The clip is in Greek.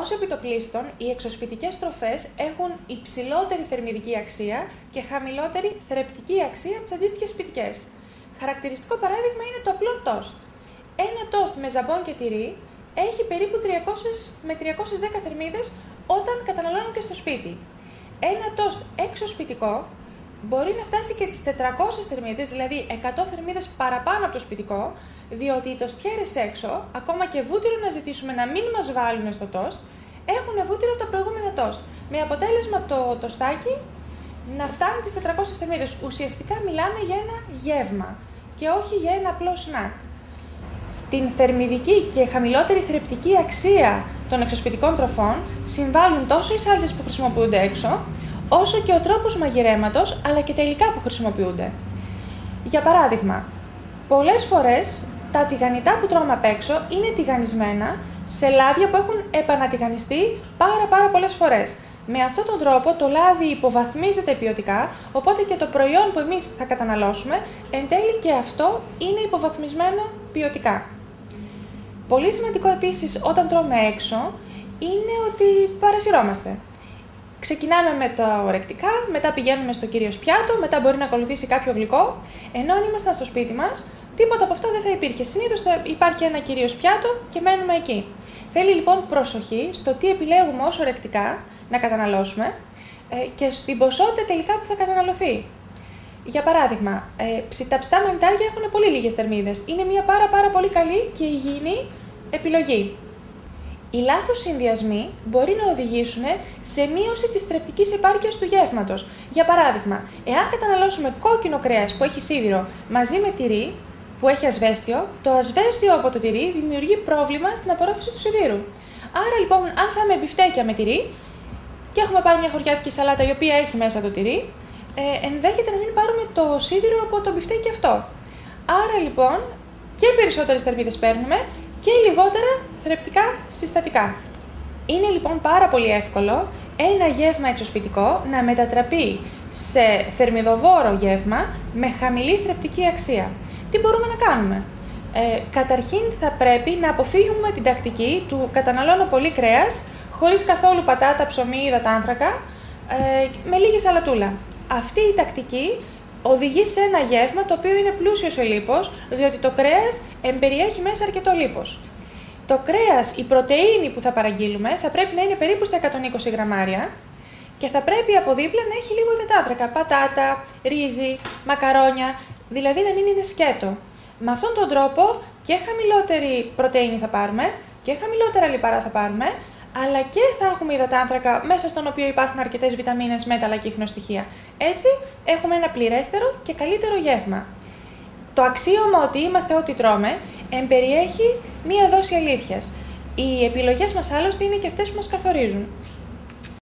Ως επιτοπλίστων, οι εξωσπιτικές τροφές έχουν υψηλότερη θερμιδική αξία και χαμηλότερη θρεπτική αξία από τις αντίστοιχες σπιτικές. Χαρακτηριστικό παράδειγμα είναι το απλό τόστ. Ένα τόστ με ζαμπόν και τυρί έχει περίπου 300 με 310 θερμίδες όταν καταναλώνεται στο σπίτι. Ένα τόστ εξωσπιτικό μπορεί να φτάσει και τις 400 θερμίδες, δηλαδή 100 θερμίδες παραπάνω από το σπιτικό, διότι οι τοστιέρες έξω, ακόμα και βούτυρο να ζητήσουμε να μην μας βάλουν στο τόστ, έχουν βούτυρο από τα προηγούμενα τόστ. Με αποτέλεσμα το τοστάκι να φτάνει τις 400 θερμίδες. Ουσιαστικά μιλάμε για ένα γεύμα και όχι για ένα απλό σνακ. Στην θερμιδική και χαμηλότερη θρεπτική αξία των εξωσπιτικών τροφών συμβάλλουν τόσο οι σάλτες που χρησιμοποιούνται έξω, όσο και ο τρόπος μαγειρέματος, αλλά και τα υλικά που χρησιμοποιούνται. Για παράδειγμα, πολλές φορές τα τηγανιτά που τρώμε απ' έξω είναι τηγανισμένα σε λάδια που έχουν επανατηγανιστεί πάρα πολλές φορές. Με αυτόν τον τρόπο το λάδι υποβαθμίζεται ποιοτικά, οπότε και το προϊόν που εμείς θα καταναλώσουμε, εν τέλει και αυτό είναι υποβαθμισμένο ποιοτικά. Πολύ σημαντικό επίσης όταν τρώμε έξω είναι ότι παρασυρώμαστε. Ξεκινάμε με τα ορεκτικά, μετά πηγαίνουμε στο κυρίως πιάτο, μετά μπορεί να ακολουθήσει κάποιο γλυκό, ενώ αν ήμασταν στο σπίτι μας, τίποτα από αυτά δεν θα υπήρχε. Συνήθως θα υπάρχει ένα κυρίως πιάτο και μένουμε εκεί. Θέλει λοιπόν προσοχή στο τι επιλέγουμε ως ορεκτικά να καταναλώσουμε και στην ποσότητα τελικά που θα καταναλωθεί. Για παράδειγμα, τα ψητά μανιτάρια έχουν πολύ λίγες θερμίδες. Είναι μια πάρα πολύ καλή και υγιεινή επιλογή. Οι λάθος συνδυασμοί μπορεί να οδηγήσουν σε μείωση της θρεπτικής επάρκειας του γεύματος. Για παράδειγμα, εάν καταναλώσουμε κόκκινο κρέας που έχει σίδηρο μαζί με τυρί που έχει ασβέστιο, το ασβέστιο από το τυρί δημιουργεί πρόβλημα στην απορρόφηση του σιδήρου. Άρα λοιπόν, αν φάμε μπιφτέκια με τυρί και έχουμε πάρει μια χωριάτικη σαλάτα η οποία έχει μέσα το τυρί, ενδέχεται να μην πάρουμε το σίδηρο από το μπιφτέκι αυτό. Άρα λοιπόν, και περισσότερες θερμίδες παίρνουμε και λιγότερα θρεπτικά συστατικά. Είναι λοιπόν πάρα πολύ εύκολο ένα γεύμα εξωσπιτικό να μετατραπεί σε θερμιδοβόρο γεύμα με χαμηλή θρεπτική αξία. Τι μπορούμε να κάνουμε? Καταρχήν θα πρέπει να αποφύγουμε την τακτική του καταναλώνω πολύ κρέας, χωρίς καθόλου πατάτα, ψωμί ή υδατάνθρακα, με λίγη σαλατούλα. Αυτή η τακτική οδηγεί σε ένα γεύμα το οποίο είναι πλούσιο σε λίπος, διότι το κρέας εμπεριέχει μέσα αρκετό λίπος. Το κρέας, η πρωτεΐνη που θα παραγγείλουμε, θα πρέπει να είναι περίπου στα 120 γραμμάρια και θα πρέπει από δίπλα να έχει λίγο υδατάνθρακα, πατάτα, ρύζι, μακαρόνια, δηλαδή να μην είναι σκέτο. Με αυτόν τον τρόπο και χαμηλότερη πρωτεΐνη θα πάρουμε και χαμηλότερα λιπαρά θα πάρουμε, αλλά και θα έχουμε υδατάνθρακα μέσα στον οποίο υπάρχουν αρκετές βιταμίνες, μέταλλα και ιχνοστοιχεία. Έτσι έχουμε ένα πληρέστερο και καλύτερο γεύμα. Το αξίωμα ότι είμαστε ό,τι τρώμε εμπεριέχει μία δόση αλήθειας. Οι επιλογές μας άλλωστε είναι και αυτές που μας καθορίζουν.